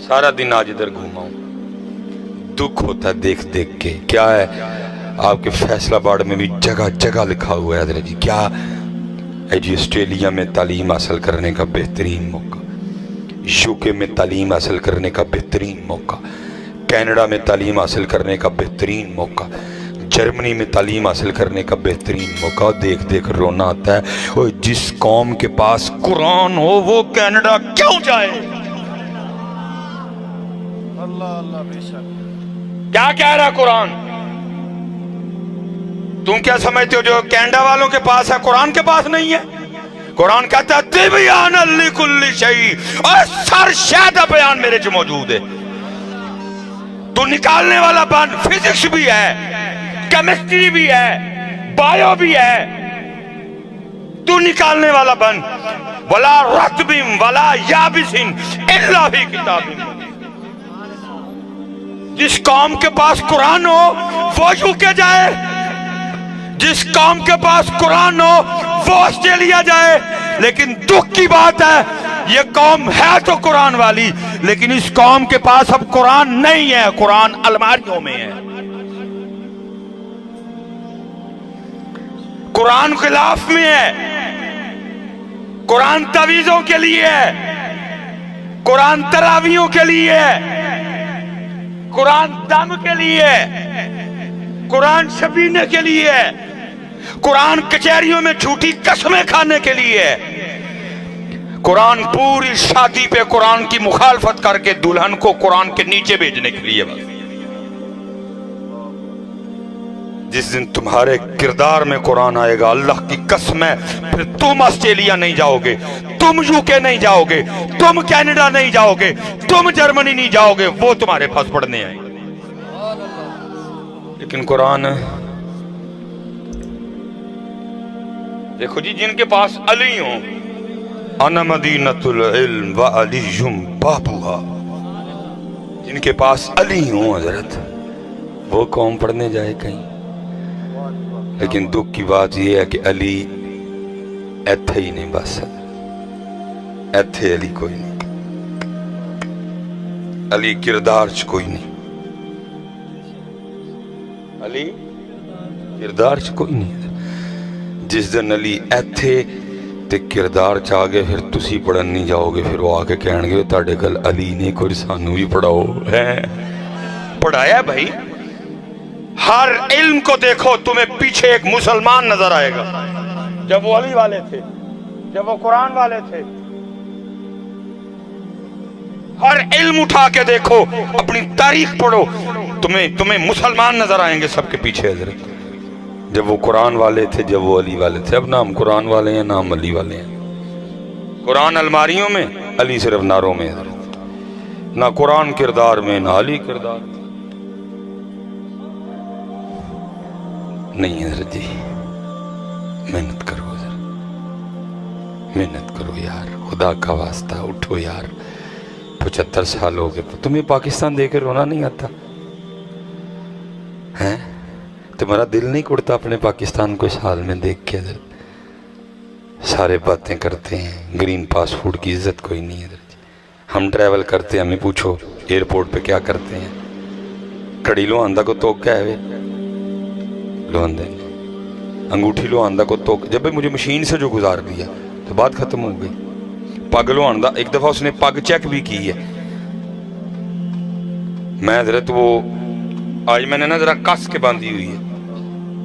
सारा दिन आज इधर घूमा हूं, दुख होता है देख देख के। क्या है आपके फैसलाबाद में भी जगह जगह लिखा हुआ है हजरत जी, क्या है जी, ऑस्ट्रेलिया में तालीम हासिल करने का बेहतरीन मौका, यूके में तालीम हासिल करने का बेहतरीन मौका, कनाडा में तालीम हासिल करने का बेहतरीन मौका, जर्मनी में तालीम हासिल करने का बेहतरीन मौका। देख देख रोना आता है, और जिस कौम के पास कुरान हो वो कनाडा क्यों जाए? अल्लाह अल्लाह बेशक। क्या कह रहा कुरान? तुम क्या समझते हो जो कनाडा वालों के पास है कुरान के पास नहीं है? कुरान कहता है तिबयान लिकुल्ली शै, और सरशादा बयान मेरे च मौजूद है। तू निकालने वाला बन, फिजिक्स भी है, केमिस्ट्री भी है, बायो भी है, तू निकालने वाला बन। वला रत्बिम वला याबिसिन इल्ला फी किताबिन। जिस कौम के पास कुरान हो वो यूके जाए, जिस कौम के पास कुरान हो वो ऑस्ट्रेलिया जाए। लेकिन दुख की बात है, ये कौम है तो कुरान वाली, लेकिन इस कौम के पास अब कुरान नहीं है, कुरान अलमारियों में है। कुरान खिलाफ में है, कुरान तवीज़ों के लिए है, कुरान तरावियों के लिए है, कुरान दम के लिए है, कुरान शबीने के लिए है, कुरान कचहरियों में झूठी कसमें खाने के लिए है। कुरान पूरी शादी पे कुरान की मुखालफत करके दुल्हन को कुरान के नीचे भेजने के लिए बस। जिस दिन तुम्हारे किरदार में कुरान आएगा, अल्लाह की कसम है, फिर तुम ऑस्ट्रेलिया नहीं जाओगे, तुम यूके नहीं जाओगे, तुम कनाडा नहीं जाओगे, तुम जर्मनी नहीं जाओगे, वो तुम्हारे पास पढ़ने आएंगे। लेकिन कुरान देखो जी, जिनके पास अली हो, अना मदीनतुल इल्म व अलीयुम बाबुहा, जिनके पास अली हो हजरत, वो कौम पढ़ने जाए कहीं। लेकिन दुख की बात यह है कि अली इत्थे ही नहीं, बस इत्थे अली कोई नहीं, अली किरदार च कोई नहीं, अली किरदार च कोई नहीं। जिस दिन अली इत्थे ते किरदार च आ गए, फिर तुसी पढ़न नहीं जाओगे, फिर वो आके कहणगे तुहाडे कोल अली ने, कोई सानू भी पढ़ाओ। है पढ़ाया भाई, हर इल्म को देखो तुम्हें पीछे एक मुसलमान नजर आएगा। जब वो अली वाले थे, जब वो कुरान वाले थे, हर इल्म उठा के देखो, अपनी तारीख पढ़ो, तुम्हें मुसलमान नजर आएंगे सबके पीछे हजरत। जब वो कुरान वाले थे, जब वो अली वाले थे। अब ना हम कुरान वाले हैं ना हम अली वाले हैं। कुरान अलमारियों में, अली सिर्फ नारों में हजरत। ना कुरान किरदार में, ना अली किरदार में। नहीं हजरत जी, मेहनत करो हजरत, मेहनत करो यार, खुदा का वास्ता उठो यार। 75 साल हो गए, तुम्हें पाकिस्तान देकर रोना नहीं आता है? तुम्हारा दिल नहीं उड़ता अपने पाकिस्तान को इस हाल में देख के हजरत? सारे बातें करते हैं, ग्रीन पासपोर्ट की इज्जत कोई नहीं है हजरत। हम ट्रैवल करते हैं, हमें पूछो एयरपोर्ट पे क्या करते हैं? कड़ी लो आंदा को तो क्या है वे लो आंदे, अंगूठी लो आंदा को तो, जब भी मुझे मशीन से जो गुजार दिया तो बात खत्म हो गई। पग लो आंदा, एक दफा उसने पग चेक भी की है। मैं हजरत वो आज मैंने ना जरा कस के बांधी हुई है,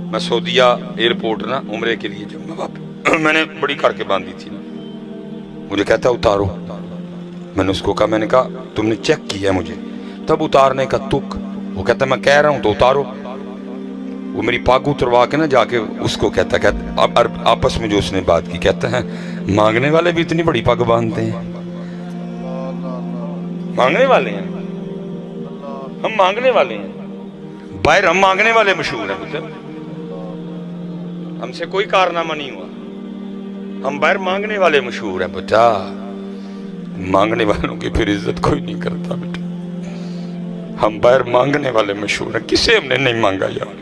मैं सऊदीया एयरपोर्ट ना उम्रे के लिए जब मैंने बड़ी करके बांधी थी ना, मुझे कहता उतारो। मैंने उसको कहा, मैंने कहा तुमने चेक किया मुझे तब उतारने का तुक? वो कहता मैं कह रहा हूं तो उतारो। वो मेरी पग उतरवा के ना जाके उसको कहता आपस में जो उसने बात की, कहता है मांगने वाले भी इतनी बड़ी पग बांधते हैं? मांगने वाले हैं हम, मांगने वाले हैं बाहर, हम मांगने वाले मशहूर हैं। हमसे कोई कारनामा नहीं हुआ, हम बाहर मांगने वाले मशहूर हैं बेटा। मांगने वालों की फिर इज्जत कोई नहीं करता बेटा। हम बाहर मांगने वाले मशहूर हैं, किसे हमने नहीं मांगा यार।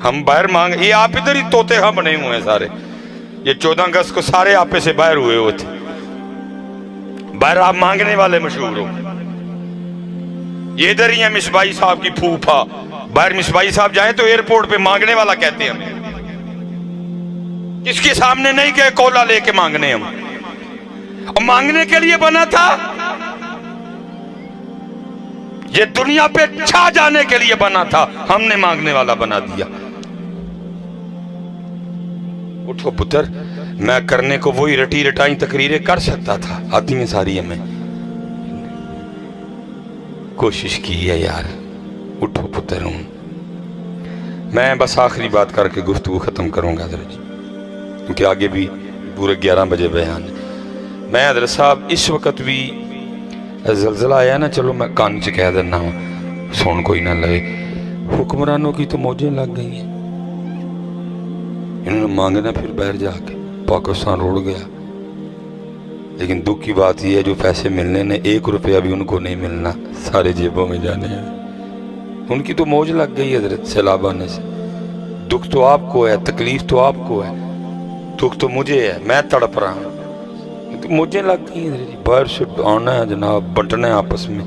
हम बाहर मांग, ये आप इधर ही तोते हाँ बने हुए हैं सारे। ये 14 अगस्त को सारे आपे से बाहर हुए थे, باہر آپ مانگنے والے مشہور ہو. یہ ادھر ہی ہیں مصباحی صاحب کی پھوپھا. باہر مصباحی صاحب جائیں تو ایئرپورٹ پہ مانگنے والا کہتے ہیں ہمیں. کس کے سامنے نہیں کہ کولا لے کے مانگنے ہم. اور مانگنے کے لیے بنا تھا. یہ دنیا پہ چھا جانے کے لیے بنا تھا, ہم نے مانگنے والا بنا دیا. اٹھو پتر, میں کرنے کو وہی رٹی رٹائی تقریریں کر سکتا تھا, آتی ہیں ساری ہمیں. کوشش کی ہے یار. اٹھو پتر. ہوں میں بس آخری بات کر کے گفتگو ختم کروں گا حضرت جی, کیونکہ آگے بھی پورے 11 بجے بیان ہے. میں حضرت صاحب اس وقت بھی زلزلہ آیا نا, چلو میں کان سے کہہ دینا ہوں سون کوئی نہ لگے. حکمرانوں کی تو موجیں لگ گئی ہیں. انہوں نے مانگنا پھر باہر جا کے, پاکستان روڑ گیا. لیکن دکھ کی بات یہ ہے جو پیسے ملنے نے 1 روپیہ بھی ان کو نہیں ملنا, سارے جیبوں میں جانے ہیں. ان کی تو موج لگ گئی حضرت سیلاب آنے سے. دکھ تو آپ کو ہے, تکلیف تو آپ کو ہے, دکھ تو مجھے ہے, میں تڑپ رہا ہوں. تو مجھے لگ گئی حضرت جی, باہر سے آنا ہے جناب, بنٹنا ہے آپس میں.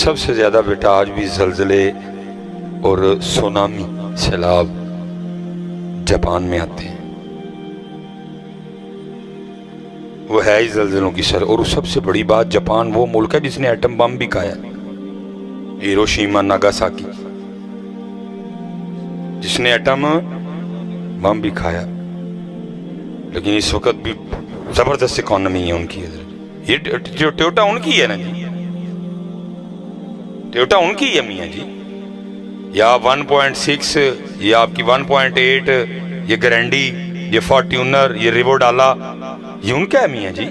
سب سے زیادہ بیٹا آج بھی زلزلے اور سونامی سیلاب جاپان میں آتے ہیں. وہ ہے ہی زلزلوں کی سر. اور سب سے بڑی بات, جاپان وہ ملک ہے جس نے ایٹم بم بھی کھایا, ہیروشیما ناگاساکی, جس نے ایٹم بم بھی کھایا. لیکن اس وقت بھی زبردست اکانومی ہے ان کی. یہ ٹویوٹا ان کی ہے نا جی, ٹویوٹا ان کی ہے میاں جی. یا 1.6, یہ آپ کی 1.8, یہ گرینڈی, یہ فارٹیونر, یہ ریوو ڈالا, یہ ان کا ہے میاں جی.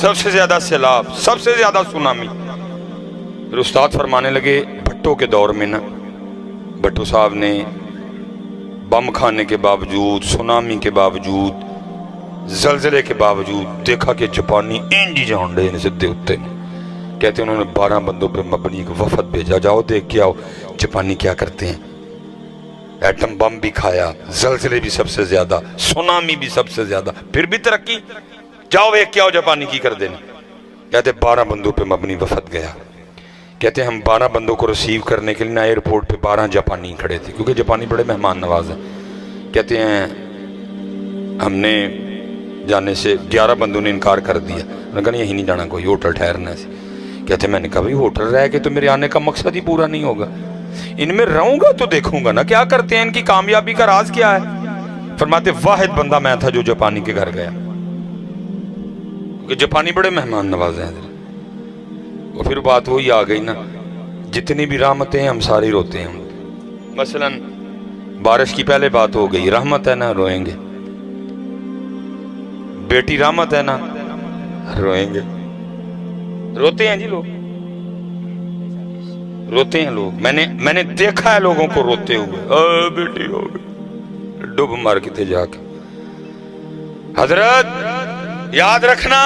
سب سے زیادہ سیلاب, سب سے زیادہ سونامی. پھر استاد فرمانے لگے بھٹو کے دور میں نا, بھٹو صاحب نے بم کھانے کے باوجود, سونامی کے باوجود, زلزلے کے باوجود دیکھا کہ جاپانی انجی جانڈے سدھے ہوتے ہیں. کہتے ہیں انہوں نے 12 بندوں پہ مبنی ایک وفد بھیجا, جاؤ دیکھ کے آؤ جاپانی کیا کرتے ہیں. ایٹم بم بھی کھایا, زلزلے بھی سب سے زیادہ, سونامی بھی سب سے زیادہ, پھر بھی ترقی. جاؤ دیکھ کے آؤ جاپانی کی کر دینا. کہتے 12 بندوں پہ مبنی وفد گیا. کہتے ہیں ہم 12 بندوں کو ریسیو کرنے کے لیے ایئرپورٹ پہ 12 جاپانی کھڑے تھے, کیونکہ جاپانی بڑے مہمان نواز ہیں. کہتے ہیں ہم نے جانے سے 11 بندوں نے انکار کر دیا. انہوں نے کہا نہیں, یہی نہیں جانا, کوئی ہوٹل ٹھہرنا ہے. کہتے ہیں میں نے کہا بھائی ہوٹل رہ کے تو میرے آنے کا مقصد ہی پورا نہیں ہوگا, ان میں رہوں گا تو دیکھوں گا نا کیا کرتے ہیں, ان کی کامیابی کا راز کیا ہے. فرماتے واحد بندہ میں تھا جو جاپانی کے گھر گیا, کہ جاپانی بڑے مہمان نواز ہیں. اور پھر بات وہی آ گئی نا, جتنی بھی رحمتیں ہیں ہم ساری روتے ہیں. مثلا بارش کی پہلے بات ہو گئی, رحمت ہے نا روئیں گے. بیٹی رحمت ہے نا روئیں گے. روتے ہیں جی لوگ, روتے ہیں لوگ. میں نے دیکھا ہے لوگوں کو روتے ہوئے, بیٹی ہو گئی, ڈب مار کے تھے جا کے. حضرت یاد رکھنا,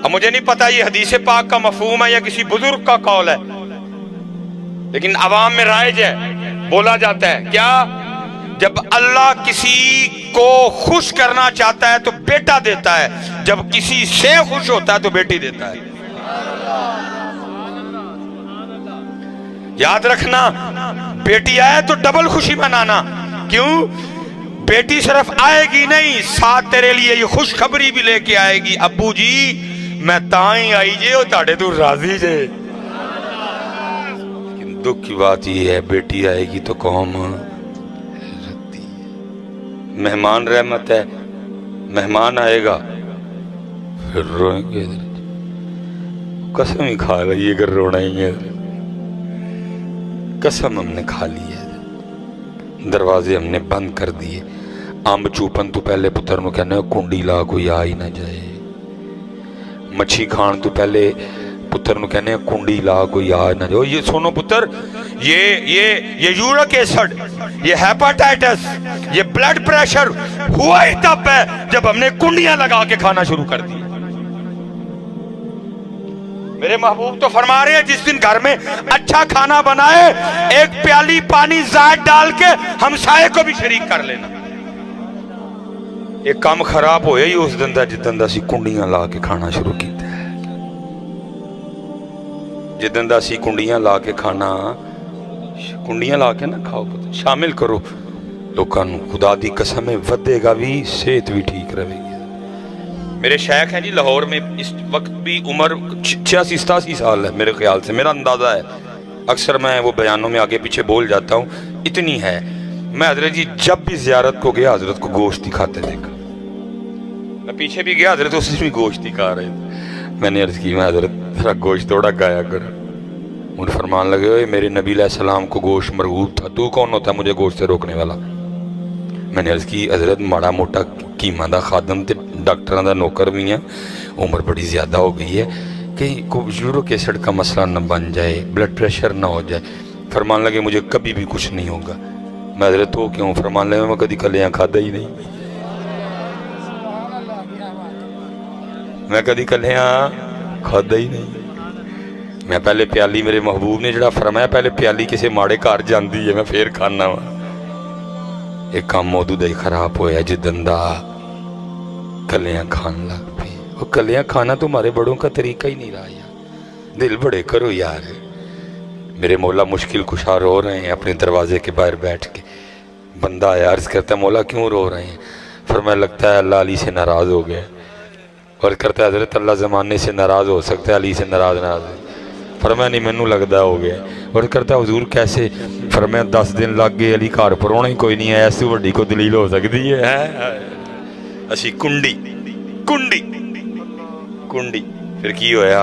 اب مجھے نہیں پتا یہ حدیث پاک کا مفہوم ہے یا کسی بزرگ کا قول ہے, لیکن عوام میں رائج ہے, بولا جاتا ہے کیا, جب اللہ کسی کو خوش کرنا چاہتا ہے تو بیٹا دیتا ہے, جب کسی سے خوش ہوتا ہے تو بیٹی دیتا ہے. یاد رکھنا, بیٹی آئے تو ڈبل خوشی منانا. کیوں؟ بیٹی صرف آئے گی نہیں, ساتھ تیرے لیے یہ خوشخبری بھی لے کے آئے گی, ابو جی میں تائیں آئی جے اور تاڑے تو راضی جے. لیکن دکھ کی بات یہ ہے, بیٹی آئے گی تو قوم مہمان رحمت ہے, مہمان آئے گا پھر روئیں گے. قسم ہی کھا رہی ہے اگر رونا ہی ہے, قسم ہم نے کھا لی ہے. دروازے ہم نے بند کر دیے. امب چوپن تو پہلے پتر نو کہنا کنڈی لا کوئی آ ہی نہ جائے. مچھی کھان تو پہلے پتر نو کہنے کنڈی لا کوئی آ نہ جائے. یہ سنو پتر, یہ یورک ایسڈ, یہ ہیپاٹائٹس, یہ بلڈ پریشر ہوا ہی تب ہے جب ہم نے کنڈیاں لگا کے کھانا شروع کر دی. میرے محبوب تو فرما رہے ہیں جس دن گھر میں اچھا کھانا بنائے, ایک پیالی پانی زائد ڈال کے ہمسائے کو بھی شریک کر لینا. ਇਹ ਕੰਮ ਖਰਾਬ ਹੋਇਆ ਹੀ ਉਸ ਦਿਨ ਦਾ ਜਿੱਦਣ ਦਾ ਅਸੀਂ ਕੁੰਡੀਆਂ ਲਾ ਕੇ ਖਾਣਾ ਸ਼ੁਰੂ ਕੀਤਾ ਹੈ। ਜਿੱਦਣ ਦਾ ਅਸੀਂ ਕੁੰਡੀਆਂ ਲਾ ਕੇ ਖਾਣਾ, ਕੁੰਡੀਆਂ ਲਾ ਕੇ ਨਾ ਖਾਓ ਪੁੱਤ, ਸ਼ਾਮਿਲ ਕਰੋ ਲੋਕਾਂ ਨੂੰ, ਖੁਦਾ ਦੀ कसम है ਵਧੇਗਾ ਵੀ, सेहत भी ठीक रहेगी। मेरे शेख हैं जी लाहौर में, इस वक्त भी उम्र 86-87 साल है मेरे ख्याल से, मेरा अंदाज़ा है, अक्सर मैं वो बयानों में आगे पीछे बोल जाता हूँ, इतनी है। मैं हजरत जी जब भी ज़ियारत को गया हजरत को गोश्त ही खाते देखा। मैं पीछे भी गया हजरत उससे भी गोश्त ही खा रहे थे। मैंने अर्ज़ की, मैं हजरत तेरा गोश्त थोड़ा गाया कर। मुझे फरमान लगे, ओए मेरे नबी अलैहिस्सलाम को गोश्त मरगूब था, तू कौन होता है मुझे गोश्त से रोकने वाला। मैंने अर्ज़ की, हजरत माड़ा मोटा कीमा दा खादम ते डॉक्टर दा नौकर भी हैं, उम्र बड़ी ज़्यादा हो गई है, कहीं को यूरिक एसिड का मसला न बन जाए, ब्लड प्रेशर ना हो जाए। फरमान लगे, मुझे कभी भी कुछ नहीं होगा। मैं हजरत तो क्यों? फरमान लगे, मैं कभी कलियाँ खाता ही नहीं, मैं कभी कलियाँ खाता ही नहीं। मैं पहले प्याली, मेरे महबूब ने जड़ा फरमाया, पहले प्याली किसी माड़े घर जाती है, मैं फिर खाना वा। एक काम उदू दा ही खराब होया जिदन दा कलियाँ खान लग पे। वो कलियाँ खाना तुम्हारे बड़ों का तरीका ही नहीं रहा यार, दिल बड़े करो यार। मेरे मौला मुश्किल कुशा रो रहे हैं अपने दरवाजे के बाहर बैठ के। बंदा आया, अर्ज़ करता है, मौला क्यों रो रहे हैं? फरमाया, लगता है अल्लाह अली से नाराज़ हो गया। और करता है, हज़रत अल्लाह ज़माने से नाराज़ हो सकता है, अली से नाराज़ ना हो। फरमाया, नहीं मैनू लगता हो गया। और करता, हुजूर कैसे? फरमाया, 10 दिन लग गए, अली घर परोना ही कोई नहीं है, ऐसी वड्डी को दलील हो सकती है। असी कुंडी कुंडी कुंडी, फिर की होया?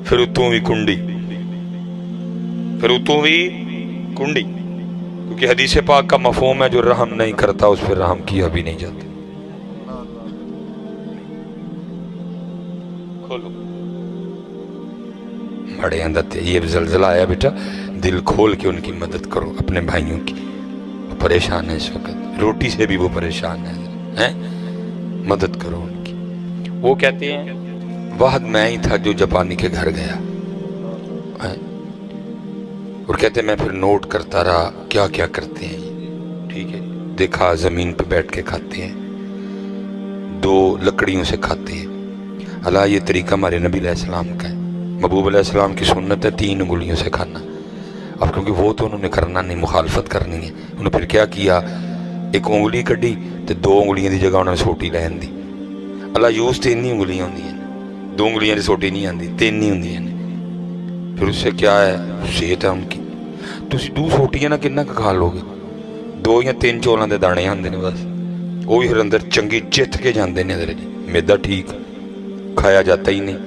फिर उतों भी कुंडी, फिर उतों भी कुंडी, क्योंकि हदीस पाक का मफहूम है, जो रहम नहीं करता उस पर रहम किया भी नहीं जाता। खोलो बड़े अंदर ये जलजला आया बेटा, दिल खोल के उनकी मदद करो, अपने भाइयों की। वो परेशान है इस वक्त, रोटी से भी वो परेशान है? मदद करो उनकी। वो कहते हैं, वाहद मैं ही था जो जापानी के घर गया है? और कहते मैं फिर नोट करता रहा क्या क्या करते हैं ये। ठीक है, देखा ज़मीन पे बैठ के खाते हैं, 2 लकड़ियों से खाते हैं। अल्लाह ये तरीका हमारे नबी अलैहिस्सलाम का है, महबूब अलैहिस्सलाम की सुन्नत है 3 उंगलियों से खाना। अब क्योंकि वो तो उन्होंने करना नहीं, मुखालफत करनी है, उन्होंने फिर क्या किया, 1 उंगली कड्डी तो 2 उंगलियों की जगह उन्होंने सोटी लैन दी। अल्लाह यूज़ 3 ही उंगलियां होंगी, 2 उंगलियां की सोटी नहीं आती, 3 ही होंगी ने। फिर उससे क्या है, सेहत है उनकी। तुसी 2 सोटियां ना किन्ना खा लोगे? 2 या 3 चौलों के दाने आते हैं बस, वो भी फिर अंदर चंगी चित के जाते हैं। अंदर जी मैदा ठीक खाया जाता ही नहीं,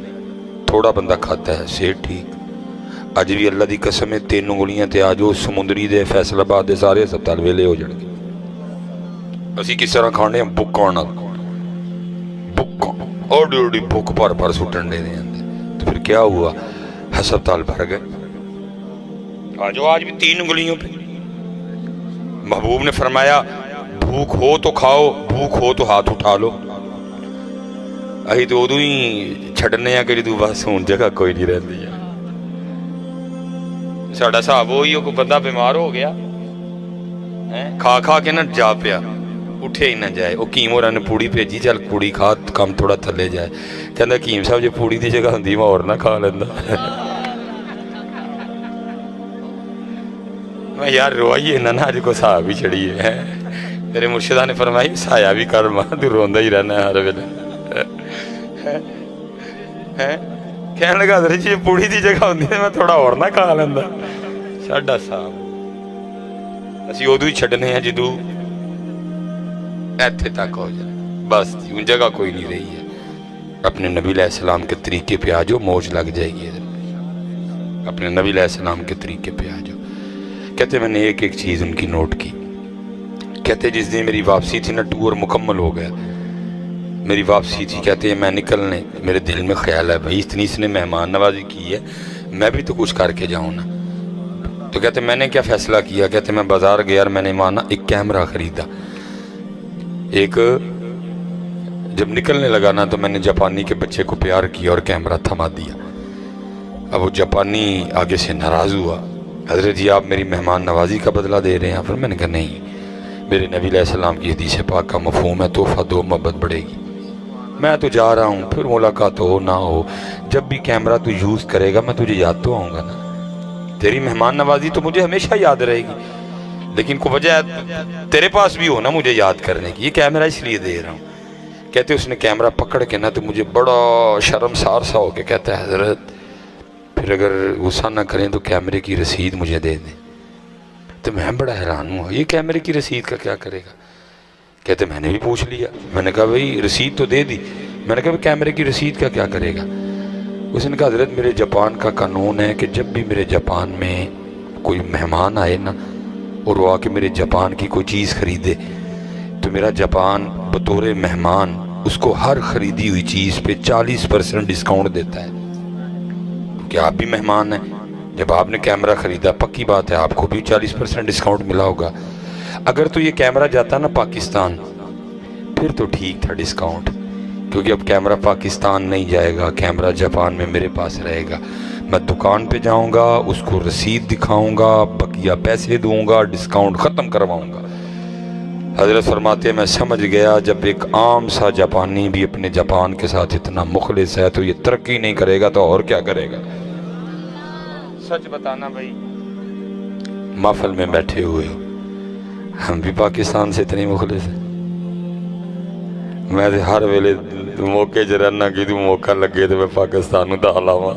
थोड़ा बंदा खाता है, सेहत ठीक। अज भी अल्लाह की कसम है, 3 उंगलियां ते आ जाओ, समुंदरी दे फैसलाबाद के सारे हस्पताल वेले हो जाएंगे। असी किस तरह खाने बुक्का नाल, बुक्का ओडी ओडी बुक भर भर सुटन दे अंदर। तो फिर क्या हुआ, हस्पताल भर गए। आ जाओ, आज भी 3 उंगलियों पे। महबूब ने फरमाया, भूख हो तो खाओ, भूख हो तो हाथ उठा लो। अही तो उदू ही छड़ने आ कि बस हुण जगह कोई नहीं रही है। साडा हिसाब वही, कोई बंदा बीमार हो गया है, खा खा के ना जा पिया, उठे ही ना जाए। वो कीम होरां ने पूड़ी भेजी, चल पूड़ी खा, कम थोड़ा थले जाए। कहता कीम साहब जो पूड़ी की जगह होंदी मैं होर ना खा लेंदा। मैं यार रोइए ना ना, अज को हिसाब ही चढ़ी है। मेरे मुर्शिदा ने फरमाई, साया भी कर मां, तू रोंदा ही रहना हर वेले। कहने लगा, हज़रत जी पूड़ी की जगह होंदी मैं थोड़ा और ना खा लेंदा। साडा साहब असी उदू ही छड्डने हैं जदू इत्थे तक हो जाए, बस जी जगह कोई नहीं रही है। अपने नबी अलैहिस्सलाम के तरीके पे आ जाओ, मौज लग जाएगी। अपने नबी अलैहिस्सलाम के तरीके पे आ जाओ। कहते मैंने एक एक चीज़ उनकी नोट की। कहते जिस दिन मेरी वापसी थी ना, टूर मुकम्मल हो गया, मेरी वापसी थी। कहते हैं मैं निकलने, मेरे दिल में ख्याल है भाई इतनी इसने मेहमान नवाजी की है, मैं भी तो कुछ करके जाऊँ ना। तो कहते मैंने क्या फ़ैसला किया, कहते मैं बाज़ार गया और मैंने माना एक कैमरा ख़रीदा। एक जब निकलने लगा ना, तो मैंने जापानी के बच्चे को प्यार किया और कैमरा थमा दिया। अब वो जापानी आगे से नाराज़ हुआ, हज़रत जी आप मेरी मेहमान नवाजी का बदला दे रहे हैं। फिर मैंने कहा नहीं, میرے نبی علیہ السلام کی حدیث پاک کا مفہوم ہے تحفہ دو محبت بڑھے گی. میں تو جا رہا ہوں پھر ملاقات ہو نہ ہو جب بھی کیمرہ تو یوز کرے گا میں تجھے یاد تو آؤں گا نا. تیری مہمان نوازی تو مجھے ہمیشہ یاد رہے گی لیکن کو وجہ تیرے پاس بھی ہو نا مجھے یاد کرنے کی. یہ کیمرہ اس لیے دے رہا ہوں. کہتے اس نے کیمرہ پکڑ کے نا تو مجھے بڑا شرمسار سا ہو کے کہتا ہے حضرت پھر اگر غصہ نہ کریں تو کیمرے کی رسید مجھے دے دیں. تو میں بڑا حیران ہوا یہ کیمرے کی رسید کا کیا کرے گا. کہتے میں نے بھی پوچھ لیا. میں نے کہا بھائی رسید تو دے دی. میں نے کہا بھائی کیمرے کی رسید کا کیا کرے گا. اس نے کہا حضرت میرے جاپان کا قانون ہے کہ جب بھی میرے جاپان میں کوئی مہمان آئے نا اور وہ آ کے میرے جاپان کی کوئی چیز خریدے تو میرا جاپان بطور مہمان اس کو ہر خریدی ہوئی چیز پہ 40% ڈسکاؤنٹ دیتا ہے. کہ آپ بھی مہمان ہیں جب آپ نے کیمرہ خریدا پکی بات ہے آپ کو بھی 40% ڈسکاؤنٹ ملا ہوگا. اگر تو یہ کیمرہ جاتا نا پاکستان پھر تو ٹھیک تھا ڈسکاؤنٹ کیونکہ اب کیمرہ پاکستان نہیں جائے گا کیمرہ جاپان میں میرے پاس رہے گا. میں دکان پہ جاؤں گا اس کو رسید دکھاؤں گا بقیہ پیسے دوں گا ڈسکاؤنٹ ختم کرواؤں گا. حضرت فرماتے ہیں میں سمجھ گیا جب ایک عام سا جاپانی بھی اپنے جاپان کے ساتھ اتنا مخلص ہے تو یہ ترقی نہیں کرے گا تو اور کیا کرے گا. سچ بتانا بھائی محفل میں بیٹھے ہوئے ہو ہم بھی پاکستان سے اتنے مخلص ہیں. میں ہر ویلے موقع جرنا کی تو موقع لگے تو میں پاکستان دا لاواں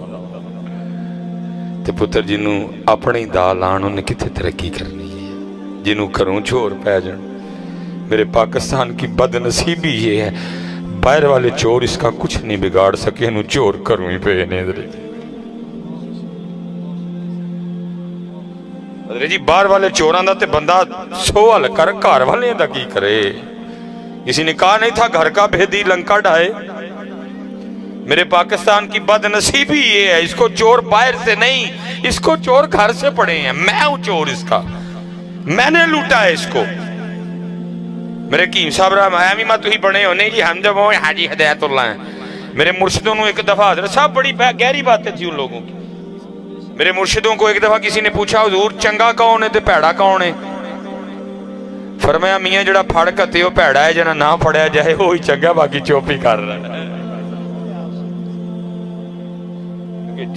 تے پتر جنوں اپنی دا لان انہیں کتنے ترقی کرنی ہے جنوں کروں چور پہ جان. میرے پاکستان کی بد نصیبی یہ ہے باہر والے چور اس کا کچھ نہیں بگاڑ سکے انہوں چور کروں ہی پہ نیدرے. حضرت جی باہر والے چوراں دا تے بندہ سوال کر گھر والے دا کی کرے. کسی نے کہا نہیں تھا گھر کا بھیدی لنکا ڈھائے. میرے پاکستان کی بد نصیبی یہ ہے اس کو چور باہر سے نہیں اس کو چور گھر سے پڑے ہیں. میں ہوں چور اس کا میں نے لوٹا ہے اس کو. میرے قیم صاحب رہا میں مت ہی بڑے ہونے جی ہم جب ہوئے حاجی ہدایت اللہ ہیں. میرے مرشدوں نے ایک دفعہ حضرت صاحب بڑی گہری باتیں تھی ان لوگوں کی. میرے مرشدوں کو ایک دفعہ کسی نے پوچھا حضور چنگا کون ہے تے پیڑا کون ہے. فرمایا میاں جڑا پھڑ کتے ہو پیڑا ہے جنا نہ پھڑیا جائے وہی چنگا باقی چوپی کر رہا ہے.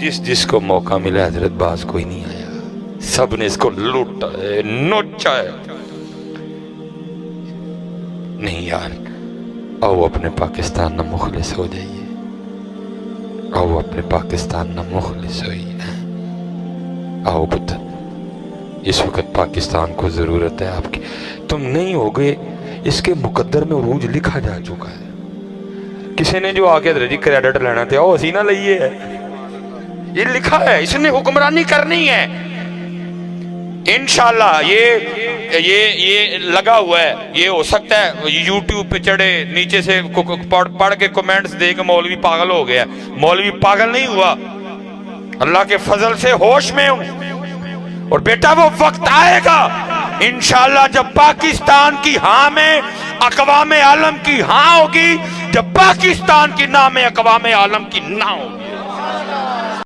جس کو موقع ملا حضرت باز کوئی نہیں آیا سب نے اس کو لوٹا ہے نوچا ہے. نہیں یار آؤ اپنے پاکستان نہ مخلص ہو جائیے. آؤ اپنے پاکستان نہ مخلص ہوئیے. آؤ پتر اس وقت پاکستان کو ضرورت ہے آپ کی. تم نہیں ہوگے اس کے مقدر میں عروج لکھا جا چکا ہے. کسی نے جو آکے حضرت جی کریڈٹ لینا تھا وہ اسی نہ لئیے ہے یہ لکھا ہے اس نے حکمرانی کرنی ہے انشاءاللہ. یہ لگا ہوا ہے یہ ہو سکتا ہے یوٹیوب پہ چڑھے نیچے سے پڑھ کے کومنٹس دے کہ مولوی پاگل ہو گیا. مولوی پاگل نہیں ہوا اللہ کے فضل سے ہوش میں ہوں اور بیٹا وہ وقت آئے گا انشاءاللہ جب پاکستان کی ہاں میں اقوام عالم کی ہاں ہوگی جب پاکستان کی نہ میں اقوام عالم کی نہ ہوگی.